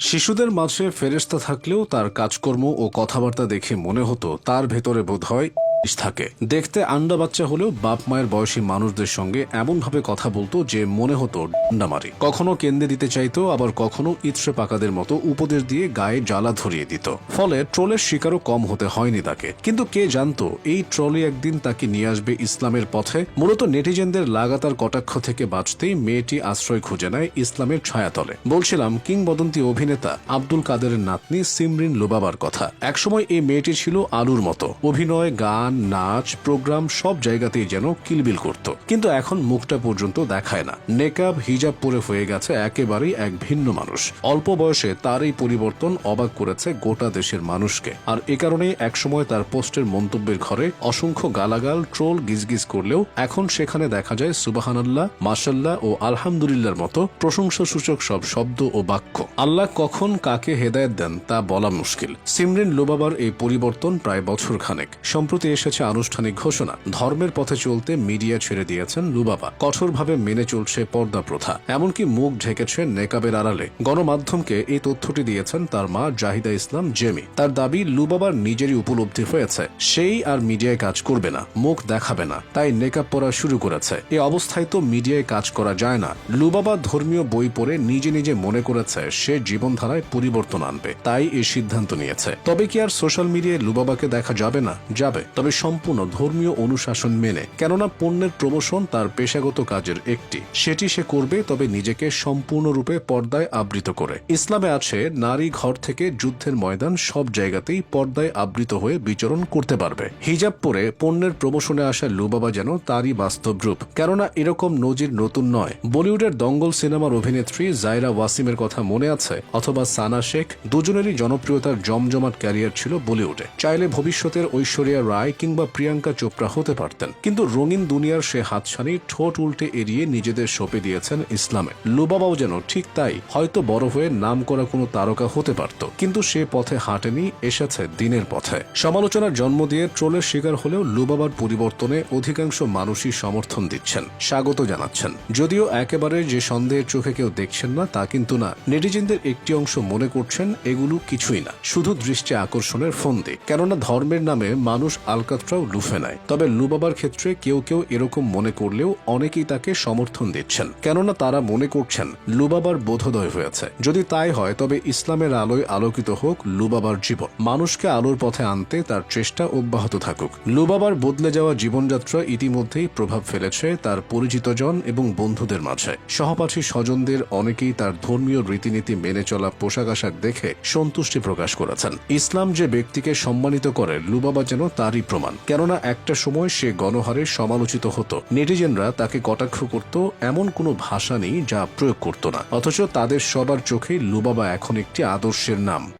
শিশুদের মাঝে ফেরেশতা থাকলেও তার কাজকর্ম ও কথাবার্তা দেখে মনে হতো তার ভেতরে বোধহয় থাকে। দেখতে আন্ডা বাচ্চা হলেও বাপ মায়ের বয়সী মানুষদের সঙ্গে এমনভাবে কথা বলতো যে মনে হতো ডান্ডামারি। কখনো কেন্দ্রে দিতে চাইতো, আবার কখনো ইতরে পাকাদের মতো উপদেশ দিয়ে গায়ে জ্বালা ধরিয়ে দিত। ফলে ট্রোলের শিকারও কম হতে হয়নি তাকে। কিন্তু কে জানতো এই ট্রলি একদিন তাকে নিয়ে আসবে ইসলামের পথে। মূলত নেটিজেনদের লাগাতার কটাক্ষ থেকে বাঁচতেই মেয়েটি আশ্রয় খুঁজে নেয় ইসলামের ছায়াতলে। বলছিলাম কিংবদন্তি অভিনেতা আব্দুল কাদেরের নাতনি সিমরিন লুবাবার কথা। একসময় এই মেয়েটি ছিল আলুর মতো। অভিনয়, গান, নাচ, প্রোগ্রাম সব জায়গাতেই যেন কিলবিল করত। কিন্তু এখন মুখটা পর্যন্ত দেখায় না। নেকাব, হিজাব পরে হয়ে গেছে একেবারেই এক ভিন্ন মানুষ। অল্প বয়সে তার এই পরিবর্তন অবাক করেছে গোটা দেশের মানুষকে। আর এ কারণেই একসময় তার পোস্টের মন্তব্যের ঘরে অসংখ্য গালাগাল, ট্রোল গিজগিজ করলেও এখন সেখানে দেখা যায় সুবহানাল্লাহ, মাশাল্লাহ ও আলহামদুলিল্লাহর মতো প্রশংসাসূচক সব শব্দ ও বাক্য। আল্লাহ কখন কাকে হেদায়েত দেন তা বলা মুশকিল। সিমরিন লুবাবার এই পরিবর্তন প্রায় বছর খানেক। সম্প্রতি এসেছে আনুষ্ঠানিক ঘোষণা। ধর্মের পথে চলতে মিডিয়া ছেড়ে দিয়েছেন লুবাবা। কঠোরভাবে মেনে চলছে পর্দা প্রথা, এমনকি মুখ ঢেকেছে নেকাবের আড়ালে। গণমাধ্যমকে এই তথ্যটি দিয়েছেন তার মা জাহিদা ইসলাম জেমি। তার দাবি লুবাবার নিজেরই উপলব্ধি হয়েছে সেই আর মিডিয়ায় কাজ করবে না, মুখ দেখাবে না, তাই নেকাব পড়া শুরু করেছে। এই অবস্থায় তো মিডিয়ায় কাজ করা যায় না। লুবাবা ধর্মীয় বই পড়ে নিজে নিজে মনে করেছে সে জীবনধারায় পরিবর্তন আনবে, তাই এই সিদ্ধান্ত নিয়েছে। তবে কি আর সোশ্যাল মিডিয়ায় লুবাবাকে দেখা যাবে না? যাবে, তবে সম্পূর্ণ ধর্মীয় অনুশাসন মেনে। কেননা পণ্যের প্রমোশন তার পেশাগত কাজের একটি, সেটি সে করবে, তবে নিজেকে সম্পূর্ণরূপে পর্দায় আবৃত করে। ইসলামে আছে নারী ঘর থেকে যুদ্ধের ময়দান সব জায়গাতেই পর্দায় আবৃত হয়ে বিচরণ করতে পারবে। হিজাব পরে পণ্যের প্রমোশনে আসা লুবাবা যেন তারই বাস্তব রূপ। কেননা এরকম নজির নতুন নয়। বলিউডের দঙ্গল সিনেমার অভিনেত্রী জায়রা ওয়াসিমের কথা মনে আছে? অথবা সানা শেখ? দুজনেরই জনপ্রিয়তার জমজমাট ক্যারিয়ার ছিল বলিউডে। চাইলে ভবিষ্যতের ঐশ্বরিয়া রায় কিংবা প্রিয়াঙ্কা চোপড়া হতে পারতেন। কিন্তু রঙিন দুনিয়ার সে হাতছানি ঠোঁট উল্টে এড়িয়ে নিজেদের সঁপে দিয়েছেন ইসলামে। লুবাবাও যেন ঠিক তাই। হয়তো বড় হয়ে নাম করা কোনো তারকা হতে পারত, কিন্তু সে পথে হাঁটেনি, এসেছে দিনের পথে। সমালোচনার জন্ম দিয়ে ট্রোলের শিকার হলেও লুবাবার পরিবর্তনে অধিকাংশ মানুষই সমর্থন দিচ্ছেন, স্বাগত জানাচ্ছেন। যদিও একেবারে যে সন্দেহের চোখে কেউ দেখছেন না তা কিন্তু না। নেটিজেনদের একটি অংশ মনে করছেন এগুলো কিছুই না, শুধু দৃষ্টি আকর্ষণের ফন্দি। কেননা ধর্মের নামে মানুষ আলকাতরাও লুফে নেয়। তবে লুবাবার ক্ষেত্রে কেউ কেউ এরকম মনে করলেও অনেকেই তাকে সমর্থন দিচ্ছেন। কেননা তারা মনে করছেন লুবাবার বোধোদয় হয়েছে। যদি তাই হয় তবে ইসলামের আলোয় আলোকিত হোক লুবাবার জীবন। মানুষকে আলোর পথে আনতে তার চেষ্টা অব্যাহত থাকুক। লুবাবার বদলে যাওয়া জীবনযাত্রা ইতিমধ্যেই প্রভাব ফেলেছে তার পরিচিতজন এবং বন্ধুদের মাঝে। সহপাঠী স্বজনদের অনেকেই তার ধর্মীয় রীতিনীতি মেনে চলা পোশাক আশাক দেখে সন্তুষ্টি প্রকাশ করেছেন। ইসলাম যে ব্যক্তিকে সম্মানিত করে লুবাবা যেন তারই প্রমাণ। কেননা একটা সময় সে গণহারে সমালোচিত হতো। নেটিজেনরা তাকে কটাক্ষ করত, এমন কোনো ভাষা নেই যা প্রয়োগ করত না। অথচ তাদের সবার চোখে লুবাবা এখন একটি আদর্শের নাম।